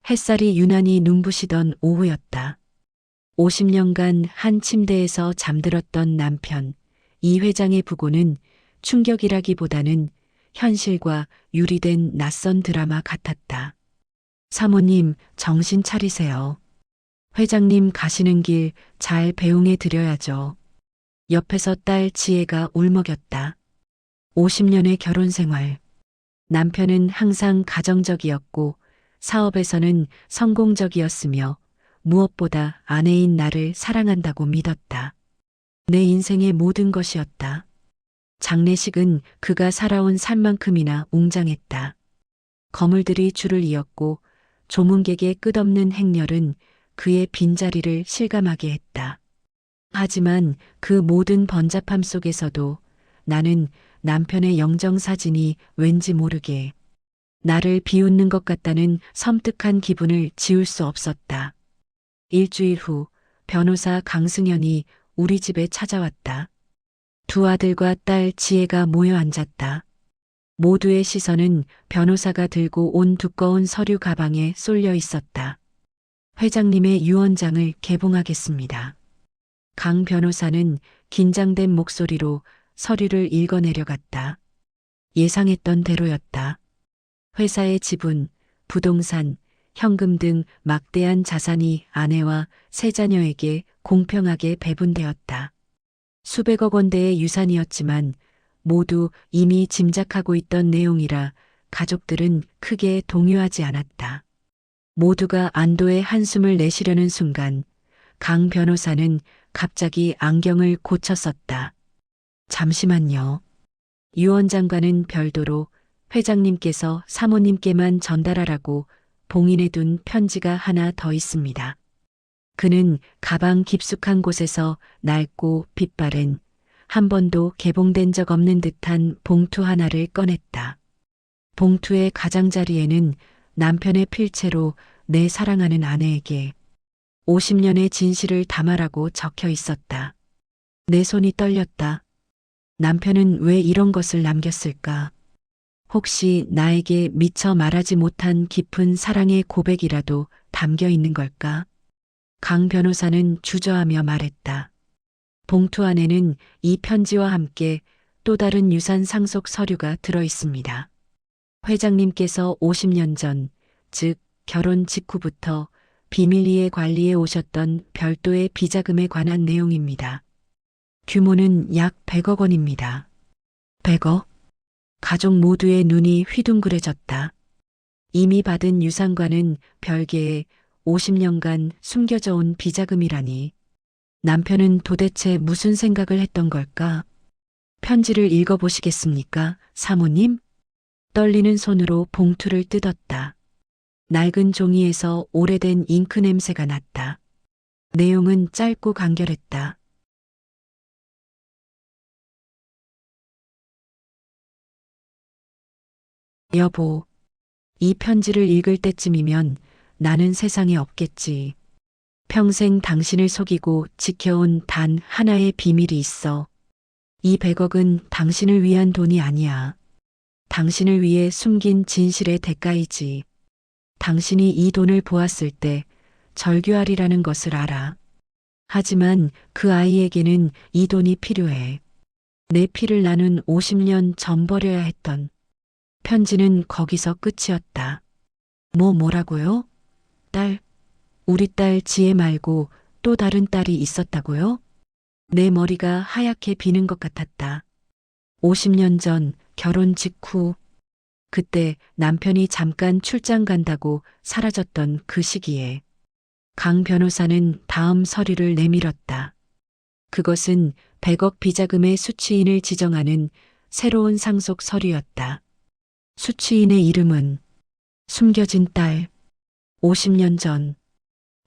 햇살이 유난히 눈부시던 오후였다. 50년간 한 침대에서 잠들었던 남편, 이 회장의 부고는 충격이라기보다는 현실과 유리된 낯선 드라마 같았다. 사모님, 정신 차리세요. 회장님 가시는 길 잘 배웅해 드려야죠. 옆에서 딸 지혜가 울먹였다. 50년의 결혼 생활. 남편은 항상 가정적이었고 사업에서는 성공적이었으며 무엇보다 아내인 나를 사랑한다고 믿었다. 내 인생의 모든 것이었다. 장례식은 그가 살아온 삶만큼이나 웅장했다. 거물들이 줄을 이었고 조문객의 끝없는 행렬은 그의 빈자리를 실감하게 했다. 하지만 그 모든 번잡함 속에서도 나는 남편의 영정사진이 왠지 모르게 나를 비웃는 것 같다는 섬뜩한 기분을 지울 수 없었다. 일주일 후 변호사 강승현이 우리 집에 찾아왔다. 두 아들과 딸 지혜가 모여 앉았다. 모두의 시선은 변호사가 들고 온 두꺼운 서류 가방에 쏠려 있었다. 회장님의 유언장을 개봉하겠습니다. 강 변호사는 긴장된 목소리로 서류를 읽어내려갔다. 예상했던 대로였다. 회사의 지분, 부동산, 현금 등 막대한 자산이 아내와 세 자녀에게 공평하게 배분되었다. 수백억 원대의 유산이었지만 모두 이미 짐작하고 있던 내용이라 가족들은 크게 동요하지 않았다. 모두가 안도의 한숨을 내쉬려는 순간 강 변호사는 갑자기 안경을 고쳐 썼다. 잠시만요. 유언장과는 별도로 회장님께서 사모님께만 전달하라고 봉인해둔 편지가 하나 더 있습니다. 그는 가방 깊숙한 곳에서 낡고 빛바랜 한 번도 개봉된 적 없는 듯한 봉투 하나를 꺼냈다. 봉투의 가장자리에는 남편의 필체로 내 사랑하는 아내에게 50년의 진실을 담아라고 적혀 있었다. 내 손이 떨렸다. 남편은 왜 이런 것을 남겼을까? 혹시 나에게 미처 말하지 못한 깊은 사랑의 고백이라도 담겨 있는 걸까? 강 변호사는 주저하며 말했다. 봉투 안에는 이 편지와 함께 또 다른 유산 상속 서류가 들어 있습니다. 회장님께서 50년 전, 즉 결혼 직후부터 비밀리에 관리해 오셨던 별도의 비자금에 관한 내용입니다. 규모는 약 100억 원입니다. 100억? 가족 모두의 눈이 휘둥그레졌다. 이미 받은 유산과는 별개의 50년간 숨겨져 온 비자금이라니. 남편은 도대체 무슨 생각을 했던 걸까? 편지를 읽어보시겠습니까, 사모님? 떨리는 손으로 봉투를 뜯었다. 낡은 종이에서 오래된 잉크 냄새가 났다. 내용은 짧고 간결했다. 여보, 이 편지를 읽을 때쯤이면 나는 세상에 없겠지. 평생 당신을 속이고 지켜온 단 하나의 비밀이 있어. 이 100억은 당신을 위한 돈이 아니야. 당신을 위해 숨긴 진실의 대가이지. 당신이 이 돈을 보았을 때 절규하리라는 것을 알아. 하지만 그 아이에게는 이 돈이 필요해. 내 피를 나눈 50년 전 버려야 했던. 편지는 거기서 끝이었다. 뭐라고요? 딸, 우리 딸 지혜 말고 또 다른 딸이 있었다고요? 내 머리가 하얗게 비는 것 같았다. 50년 전 결혼 직후, 그때 남편이 잠깐 출장 간다고 사라졌던 그 시기에 강 변호사는 다음 서류를 내밀었다. 그것은 100억 비자금의 수취인을 지정하는 새로운 상속 서류였다. 수취인의 이름은 숨겨진 딸, 50년 전.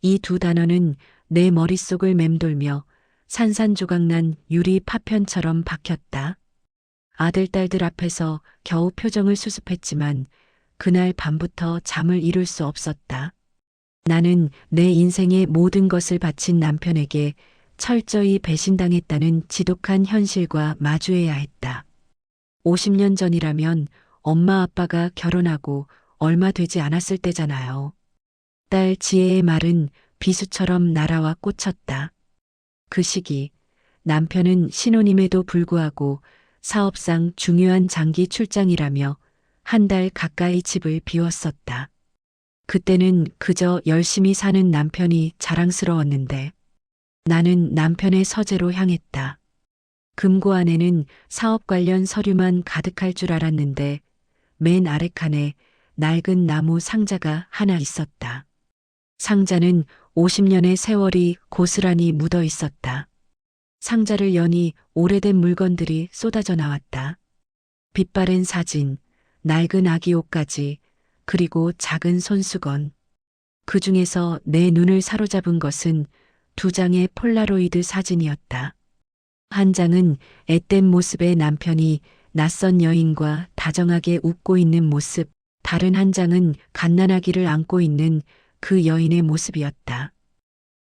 이 두 단어는 내 머릿속을 맴돌며 산산조각난 유리 파편처럼 박혔다. 아들, 딸들 앞에서 겨우 표정을 수습했지만 그날 밤부터 잠을 이룰 수 없었다. 나는 내 인생의 모든 것을 바친 남편에게 철저히 배신당했다는 지독한 현실과 마주해야 했다. 50년 전이라면 엄마 아빠가 결혼하고 얼마 되지 않았을 때잖아요. 딸 지혜의 말은 비수처럼 날아와 꽂혔다. 그 시기 남편은 신혼임에도 불구하고 사업상 중요한 장기 출장이라며 한 달 가까이 집을 비웠었다. 그때는 그저 열심히 사는 남편이 자랑스러웠는데 나는 남편의 서재로 향했다. 금고 안에는 사업 관련 서류만 가득할 줄 알았는데 맨 아래 칸에 낡은 나무 상자가 하나 있었다. 상자는 50년의 세월이 고스란히 묻어 있었다. 상자를 여니 오래된 물건들이 쏟아져 나왔다. 빛바랜 사진, 낡은 아기 옷까지, 그리고 작은 손수건. 그 중에서 내 눈을 사로잡은 것은 두 장의 폴라로이드 사진이었다. 한 장은 앳된 모습의 남편이 낯선 여인과 다정하게 웃고 있는 모습, 다른 한 장은 갓난아기를 안고 있는 그 여인의 모습이었다.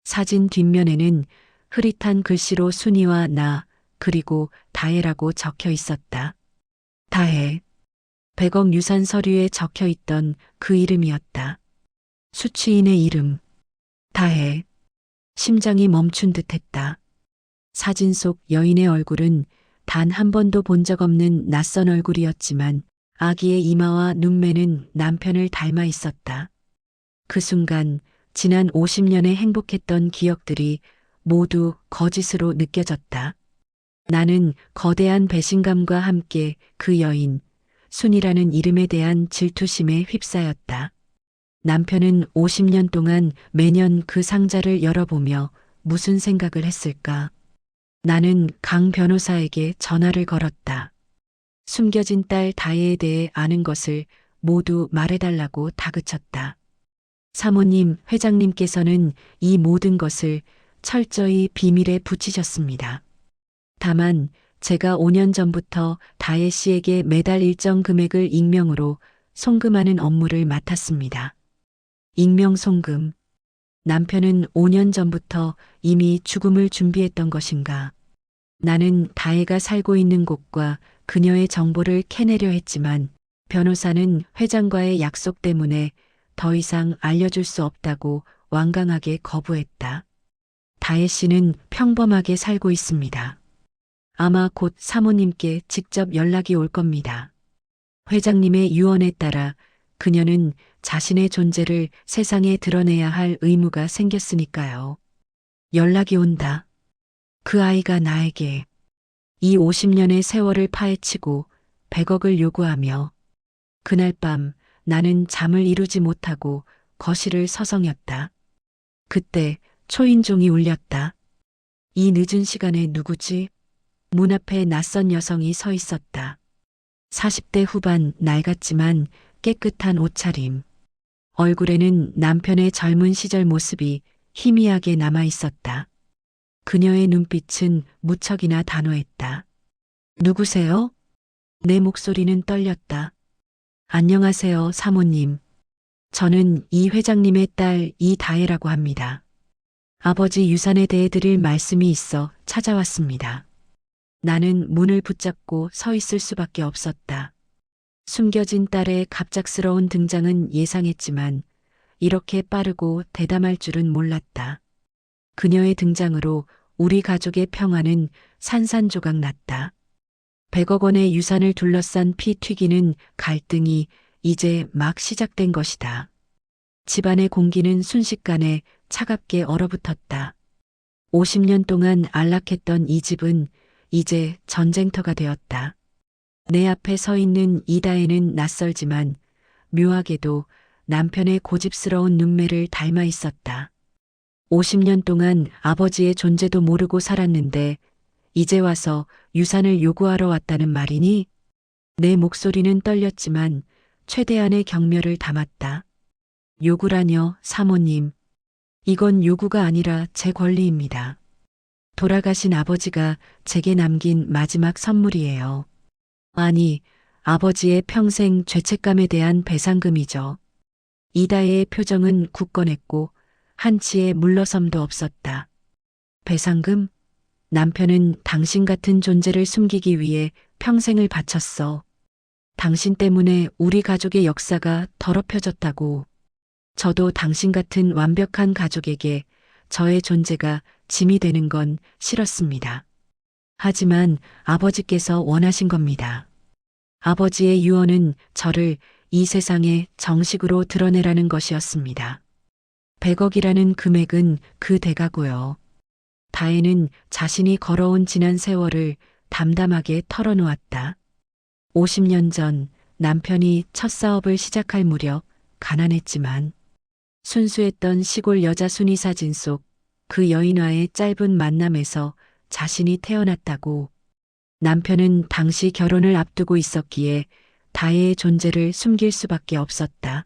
사진 뒷면에는 흐릿한 글씨로 순이와 나, 그리고 다혜라고 적혀 있었다. 다혜. 100억 유산 서류에 적혀 있던 그 이름이었다. 수취인의 이름. 다혜. 심장이 멈춘 듯 했다. 사진 속 여인의 얼굴은 단 한 번도 본 적 없는 낯선 얼굴이었지만 아기의 이마와 눈매는 남편을 닮아 있었다. 그 순간 지난 50년의 행복했던 기억들이 모두 거짓으로 느껴졌다. 나는 거대한 배신감과 함께 그 여인, 순이라는 이름에 대한 질투심에 휩싸였다. 남편은 50년 동안 매년 그 상자를 열어보며 무슨 생각을 했을까? 나는 강 변호사에게 전화를 걸었다. 숨겨진 딸 다혜에 대해 아는 것을 모두 말해달라고 다그쳤다. 사모님, 회장님께서는 이 모든 것을 철저히 비밀에 붙이셨습니다. 다만 제가 5년 전부터 다혜 씨에게 매달 일정 금액을 익명으로 송금하는 업무를 맡았습니다. 익명 송금. 남편은 5년 전부터 이미 죽음을 준비했던 것인가? 나는 다혜가 살고 있는 곳과 그녀의 정보를 캐내려 했지만 변호사는 회장과의 약속 때문에 더 이상 알려줄 수 없다고 완강하게 거부했다. 다혜 씨는 평범하게 살고 있습니다. 아마 곧 사모님께 직접 연락이 올 겁니다. 회장님의 유언에 따라 그녀는 자신의 존재를 세상에 드러내야 할 의무가 생겼으니까요. 연락이 온다. 그 아이가 나에게 이 50년의 세월을 파헤치고 100억을 요구하며 그날 밤 나는 잠을 이루지 못하고 거실을 서성였다. 그때 초인종이 울렸다. 이 늦은 시간에 누구지? 문 앞에 낯선 여성이 서 있었다. 40대 후반 낡았지만 깨끗한 옷차림. 얼굴에는 남편의 젊은 시절 모습이 희미하게 남아 있었다. 그녀의 눈빛은 무척이나 단호했다. 누구세요? 내 목소리는 떨렸다. 안녕하세요, 사모님. 저는 이 회장님의 딸 이다혜라고 합니다. 아버지 유산에 대해 드릴 말씀이 있어 찾아왔습니다. 나는 문을 붙잡고 서 있을 수밖에 없었다. 숨겨진 딸의 갑작스러운 등장은 예상했지만 이렇게 빠르고 대담할 줄은 몰랐다. 그녀의 등장으로 우리 가족의 평화는 산산조각 났다. 100억 원의 유산을 둘러싼 피 튀기는 갈등이 이제 막 시작된 것이다. 집안의 공기는 순식간에 차갑게 얼어붙었다. 50년 동안 안락했던 이 집은 이제 전쟁터가 되었다. 내 앞에 서 있는 이다혜는 낯설지만 묘하게도 남편의 고집스러운 눈매를 닮아 있었다. 50년 동안 아버지의 존재도 모르고 살았는데 이제 와서 유산을 요구하러 왔다는 말이니? 내 목소리는 떨렸지만 최대한의 경멸을 담았다. 요구라뇨, 사모님. 이건 요구가 아니라 제 권리입니다. 돌아가신 아버지가 제게 남긴 마지막 선물이에요. 아니, 아버지의 평생 죄책감에 대한 배상금이죠. 이다혜의 표정은 굳건했고 한치의 물러섬도 없었다. 배상금? 남편은 당신 같은 존재를 숨기기 위해 평생을 바쳤어. 당신 때문에 우리 가족의 역사가 더럽혀졌다고. 저도 당신 같은 완벽한 가족에게 저의 존재가 짐이 되는 건 싫었습니다. 하지만 아버지께서 원하신 겁니다. 아버지의 유언은 저를 이 세상에 정식으로 드러내라는 것이었습니다. 100억이라는 금액은 그 대가고요. 다혜는 자신이 걸어온 지난 세월을 담담하게 털어놓았다. 50년 전 남편이 첫 사업을 시작할 무렵 가난했지만 순수했던 시골 여자 순이 사진 속 그 여인과의 짧은 만남에서 자신이 태어났다고. 남편은 당시 결혼을 앞두고 있었기에 다혜의 존재를 숨길 수밖에 없었다.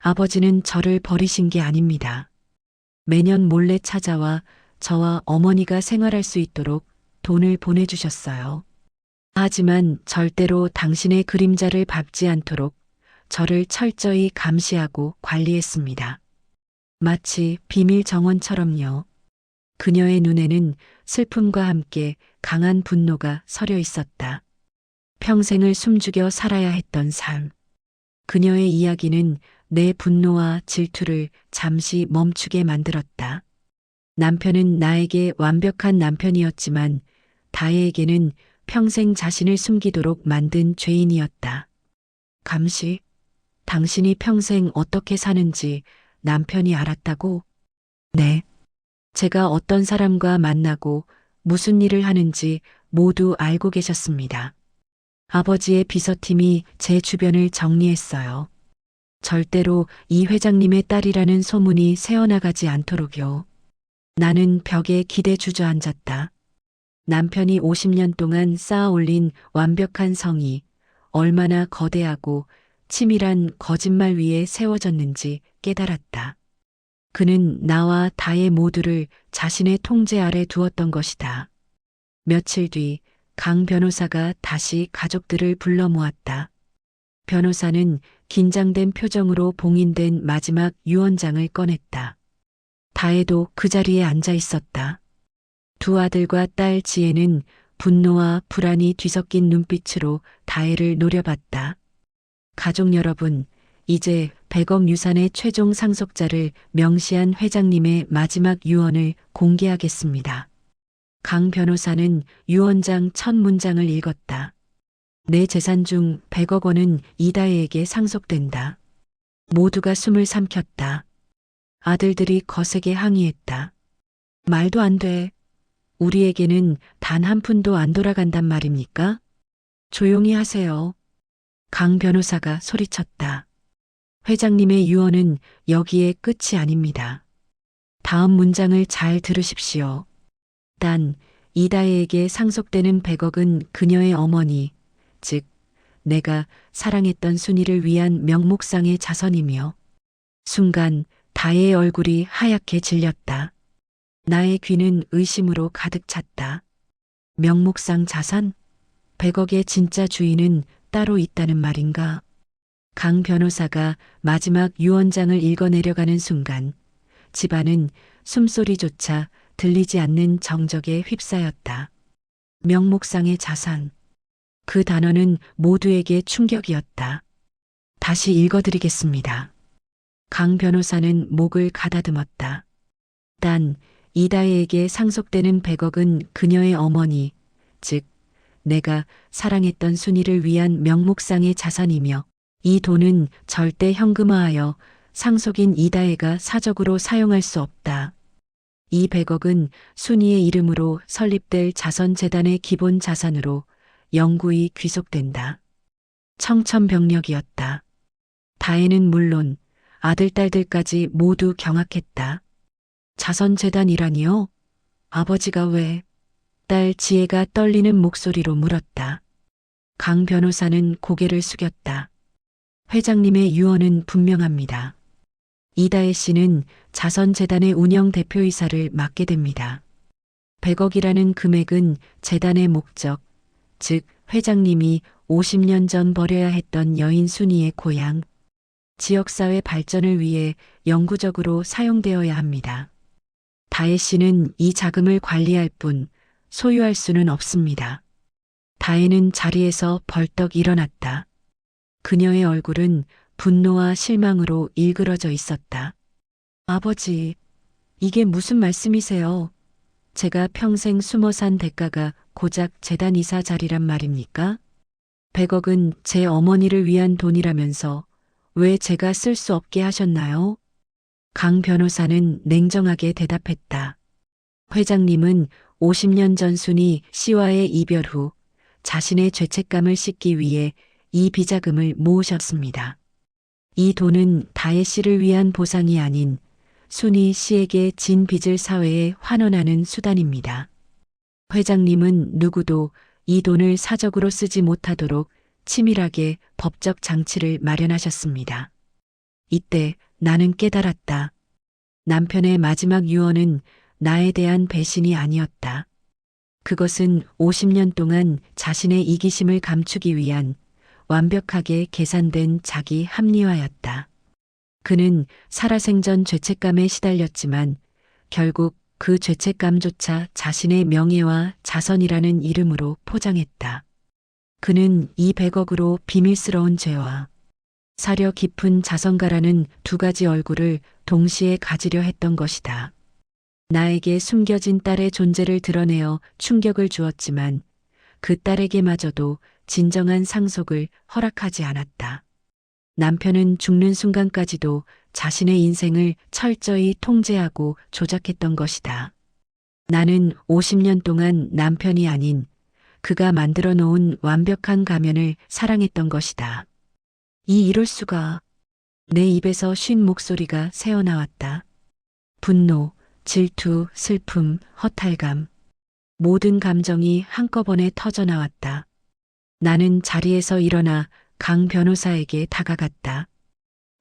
아버지는 저를 버리신 게 아닙니다. 매년 몰래 찾아와 저와 어머니가 생활할 수 있도록 돈을 보내주셨어요. 하지만 절대로 당신의 그림자를 밟지 않도록 저를 철저히 감시하고 관리했습니다. 마치 비밀 정원처럼요. 그녀의 눈에는 슬픔과 함께 강한 분노가 서려 있었다. 평생을 숨죽여 살아야 했던 삶. 그녀의 이야기는 내 분노와 질투를 잠시 멈추게 만들었다. 남편은 나에게 완벽한 남편이었지만 다혜에게는 평생 자신을 숨기도록 만든 죄인이었다. 감시, 당신이 평생 어떻게 사는지 남편이 알았다고? 네. 제가 어떤 사람과 만나고 무슨 일을 하는지 모두 알고 계셨습니다. 아버지의 비서팀이 제 주변을 정리했어요. 절대로 이 회장님의 딸이라는 소문이 새어나가지 않도록요. 나는 벽에 기대 주저앉았다. 남편이 50년 동안 쌓아 올린 완벽한 성이 얼마나 거대하고 치밀한 거짓말 위에 세워졌는지 깨달았다. 그는 나와 다혜 모두를 자신의 통제 아래 두었던 것이다. 며칠 뒤 강 변호사가 다시 가족들을 불러 모았다. 변호사는 긴장된 표정으로 봉인된 마지막 유언장을 꺼냈다. 다혜도 그 자리에 앉아 있었다. 두 아들과 딸 지혜는 분노와 불안이 뒤섞인 눈빛으로 다혜를 노려봤다. 가족 여러분, 이제 100억 유산의 최종 상속자를 명시한 회장님의 마지막 유언을 공개하겠습니다. 강 변호사는 유언장 첫 문장을 읽었다. 내 재산 중 100억 원은 이다혜에게 상속된다. 모두가 숨을 삼켰다. 아들들이 거세게 항의했다. 말도 안 돼. 우리에게는 단 한 푼도 안 돌아간단 말입니까? 조용히 하세요. 강 변호사가 소리쳤다. 회장님의 유언은 여기에 끝이 아닙니다. 다음 문장을 잘 들으십시오. 단, 이다혜에게 상속되는 100억은 그녀의 어머니, 즉, 내가 사랑했던 순이를 위한 명목상의 자선이며, 순간 다혜의 얼굴이 하얗게 질렸다. 나의 귀는 의심으로 가득 찼다. 명목상 자산? 100억의 진짜 주인은 따로 있다는 말인가? 강 변호사가 마지막 유언장을 읽어내려가는 순간 집안은 숨소리조차 들리지 않는 정적에 휩싸였다. 명목상의 자산. 그 단어는 모두에게 충격이었다. 다시 읽어드리겠습니다. 강 변호사는 목을 가다듬었다. 단, 이다혜에게 상속되는 100억은 그녀의 어머니, 즉, 내가 사랑했던 순이를 위한 명목상의 자산이며 이 돈은 절대 현금화하여 상속인 이다혜가 사적으로 사용할 수 없다. 이 100억은 순이의 이름으로 설립될 자선재단의 기본 자산으로 영구히 귀속된다. 청천벽력이었다. 다혜는 물론 아들, 딸들까지 모두 경악했다. 자선재단이라니요? 아버지가 왜? 딸 지혜가 떨리는 목소리로 물었다. 강 변호사는 고개를 숙였다. 회장님의 유언은 분명합니다. 이다혜 씨는 자선재단의 운영 대표이사를 맡게 됩니다. 100억이라는 금액은 재단의 목적, 즉 회장님이 50년 전 버려야 했던 여인 순이의 고향, 지역사회 발전을 위해 영구적으로 사용되어야 합니다. 다혜 씨는 이 자금을 관리할 뿐 소유할 수는 없습니다. 다혜는 자리에서 벌떡 일어났다. 그녀의 얼굴은 분노와 실망으로 일그러져 있었다. 아버지, 이게 무슨 말씀이세요? 제가 평생 숨어 산 대가가 고작 재단 이사 자리란 말입니까? 100억은 제 어머니를 위한 돈이라면서 왜 제가 쓸 수 없게 하셨나요? 강 변호사는 냉정하게 대답했다. 회장님은 50년 전 순이 씨와의 이별 후 자신의 죄책감을 씻기 위해 이 비자금을 모으셨습니다. 이 돈은 다혜 씨를 위한 보상이 아닌 순이 씨에게 진 빚을 사회에 환원하는 수단입니다. 회장님은 누구도 이 돈을 사적으로 쓰지 못하도록 치밀하게 법적 장치를 마련하셨습니다. 이때 나는 깨달았다. 남편의 마지막 유언은 나에 대한 배신이 아니었다. 그것은 50년 동안 자신의 이기심을 감추기 위한 완벽하게 계산된 자기 합리화였다. 그는 살아생전 죄책감에 시달렸지만 결국 그 죄책감조차 자신의 명예와 자선이라는 이름으로 포장했다. 그는 이 100억으로 비밀스러운 죄와 사려 깊은 자선가라는 두 가지 얼굴을 동시에 가지려 했던 것이다. 나에게 숨겨진 딸의 존재를 드러내어 충격을 주었지만 그 딸에게마저도 진정한 상속을 허락하지 않았다. 남편은 죽는 순간까지도 자신의 인생을 철저히 통제하고 조작했던 것이다. 나는 50년 동안 남편이 아닌 그가 만들어 놓은 완벽한 가면을 사랑했던 것이다. 이럴 수가. 내 입에서 쉰 목소리가 새어나왔다. 분노, 질투, 슬픔, 허탈감. 모든 감정이 한꺼번에 터져 나왔다. 나는 자리에서 일어나 강 변호사에게 다가갔다.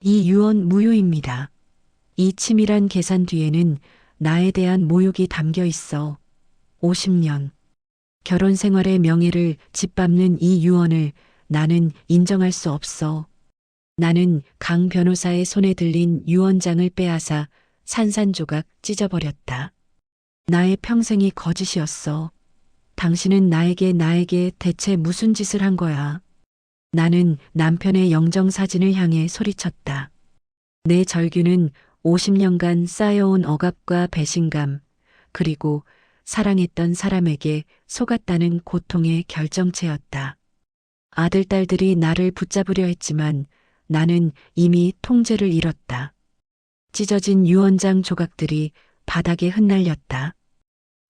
이 유언 무효입니다. 이 치밀한 계산 뒤에는 나에 대한 모욕이 담겨 있어. 50년. 결혼 생활의 명예를 짓밟는 이 유언을 나는 인정할 수 없어. 나는 강 변호사의 손에 들린 유언장을 빼앗아 산산조각 찢어버렸다. 나의 평생이 거짓이었어. 당신은 나에게 대체 무슨 짓을 한 거야? 나는 남편의 영정사진을 향해 소리쳤다. 내 절규는 50년간 쌓여온 억압과 배신감, 그리고 사랑했던 사람에게 속았다는 고통의 결정체였다. 아들, 딸들이 나를 붙잡으려 했지만 나는 이미 통제를 잃었다. 찢어진 유언장 조각들이 바닥에 흩날렸다.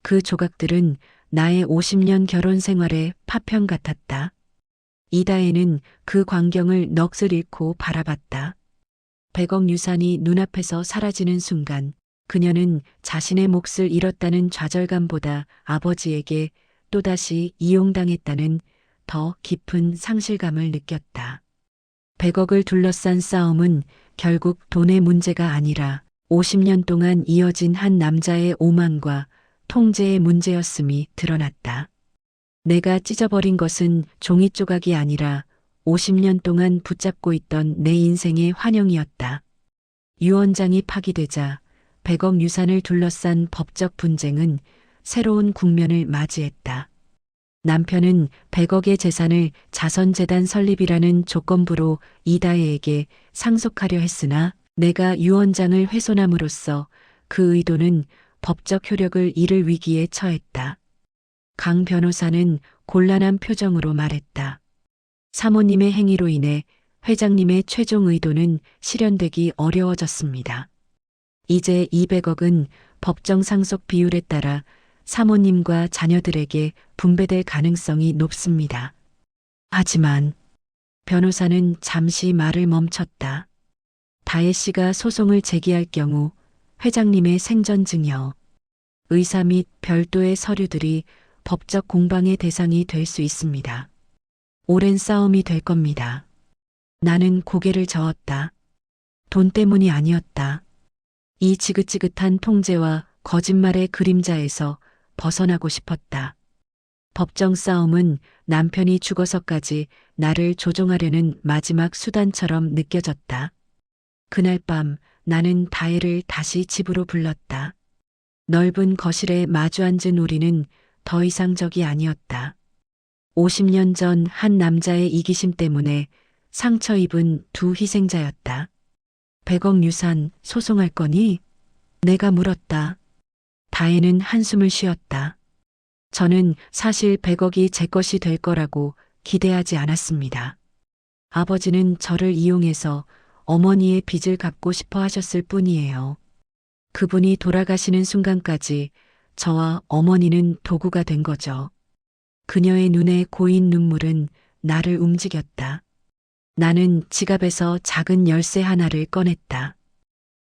그 조각들은 나의 50년 결혼 생활의 파편 같았다. 이다혜는 그 광경을 넋을 잃고 바라봤다. 100억 유산이 눈앞에서 사라지는 순간 그녀는 자신의 몫을 잃었다는 좌절감보다 아버지에게 또다시 이용당했다는 더 깊은 상실감을 느꼈다. 100억을 둘러싼 싸움은 결국 돈의 문제가 아니라 50년 동안 이어진 한 남자의 오만과 통제의 문제였음이 드러났다. 내가 찢어버린 것은 종이 조각이 아니라 50년 동안 붙잡고 있던 내 인생의 환영이었다. 유언장이 파기되자 100억 유산을 둘러싼 법적 분쟁은 새로운 국면을 맞이했다. 남편은 100억의 재산을 자선재단 설립이라는 조건부로 이다혜에게 상속하려 했으나 내가 유언장을 훼손함으로써 그 의도는 법적 효력을 잃을 위기에 처했다. 강 변호사는 곤란한 표정으로 말했다. 사모님의 행위로 인해 회장님의 최종 의도는 실현되기 어려워졌습니다. 이제 200억은 법정 상속 비율에 따라 사모님과 자녀들에게 분배될 가능성이 높습니다. 하지만 변호사는 잠시 말을 멈췄다. 다혜 씨가 소송을 제기할 경우 회장님의 생전 증여, 의사 및 별도의 서류들이 법적 공방의 대상이 될 수 있습니다. 오랜 싸움이 될 겁니다. 나는 고개를 저었다. 돈 때문이 아니었다. 이 지긋지긋한 통제와 거짓말의 그림자에서 벗어나고 싶었다. 법정 싸움은 남편이 죽어서까지 나를 조종하려는 마지막 수단처럼 느껴졌다. 그날 밤 나는 다혜를 다시 집으로 불렀다. 넓은 거실에 마주 앉은 우리는 더 이상 적이 아니었다. 50년 전 한 남자의 이기심 때문에 상처 입은 두 희생자였다. 100억 유산 소송할 거니? 내가 물었다. 다혜는 한숨을 쉬었다. 저는 사실 100억이 제 것이 될 거라고 기대하지 않았습니다. 아버지는 저를 이용해서 어머니의 빚을 갚고 싶어 하셨을 뿐이에요. 그분이 돌아가시는 순간까지 저와 어머니는 도구가 된 거죠. 그녀의 눈에 고인 눈물은 나를 움직였다. 나는 지갑에서 작은 열쇠 하나를 꺼냈다.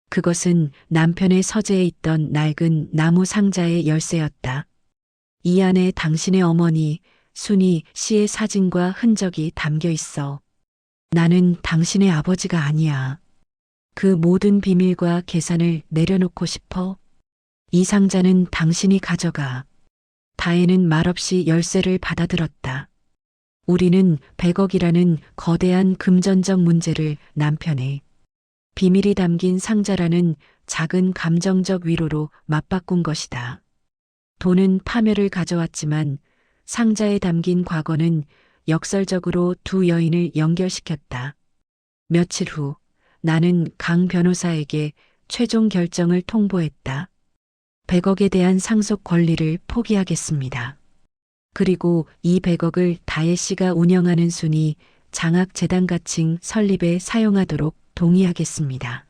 그것은 남편의 서재에 있던 낡은 나무 상자의 열쇠였다. 이 안에 당신의 어머니 순희 씨의 사진과 흔적이 담겨 있어. 나는 당신의 아버지가 아니야. 그 모든 비밀과 계산을 내려놓고 싶어. 이 상자는 당신이 가져가. 다혜는 말없이 열쇠를 받아들었다. 우리는 100억이라는 거대한 금전적 문제를 남편의 비밀이 담긴 상자라는 작은 감정적 위로로 맞바꾼 것이다. 돈은 파멸을 가져왔지만 상자에 담긴 과거는 역설적으로 두 여인을 연결시켰다. 며칠 후 나는 강 변호사에게 최종 결정을 통보했다. 100억에 대한 상속 권리를 포기하겠습니다. 그리고 이 100억을 다혜 씨가 운영하는 순위 장학재단 가칭 설립에 사용하도록 동의하겠습니다.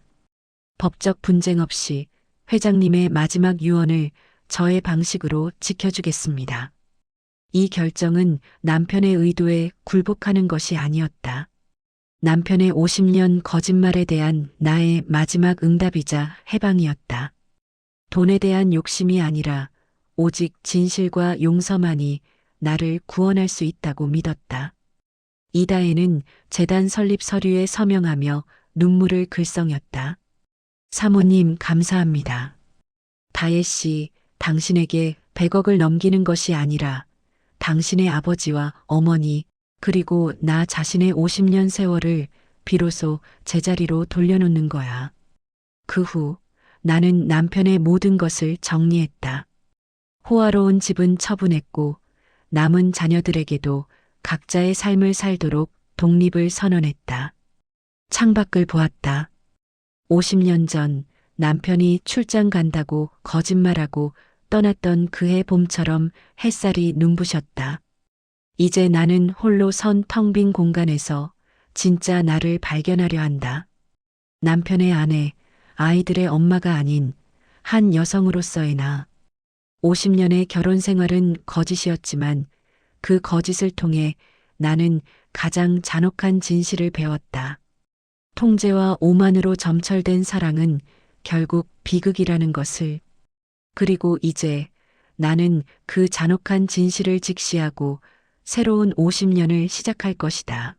법적 분쟁 없이 회장님의 마지막 유언을 저의 방식으로 지켜주겠습니다. 이 결정은 남편의 의도에 굴복하는 것이 아니었다. 남편의 50년 거짓말에 대한 나의 마지막 응답이자 해방이었다. 돈에 대한 욕심이 아니라 오직 진실과 용서만이 나를 구원할 수 있다고 믿었다. 이다혜는 재단 설립 서류에 서명하며 눈물을 글썽였다. 사모님 감사합니다. 다혜 씨, 당신에게 100억을 넘기는 것이 아니라 당신의 아버지와 어머니 그리고 나 자신의 50년 세월을 비로소 제자리로 돌려놓는 거야. 그 후 나는 남편의 모든 것을 정리했다. 호화로운 집은 처분했고 남은 자녀들에게도 각자의 삶을 살도록 독립을 선언했다. 창밖을 보았다. 50년 전 남편이 출장 간다고 거짓말하고 떠났던 그해 봄처럼 햇살이 눈부셨다. 이제 나는 홀로 선 텅 빈 공간에서 진짜 나를 발견하려 한다. 남편의 아내, 아이들의 엄마가 아닌 한 여성으로서의 나. 50년의 결혼 생활은 거짓이었지만 그 거짓을 통해 나는 가장 잔혹한 진실을 배웠다. 통제와 오만으로 점철된 사랑은 결국 비극이라는 것을. 그리고 이제 나는 그 잔혹한 진실을 직시하고 새로운 50년을 시작할 것이다.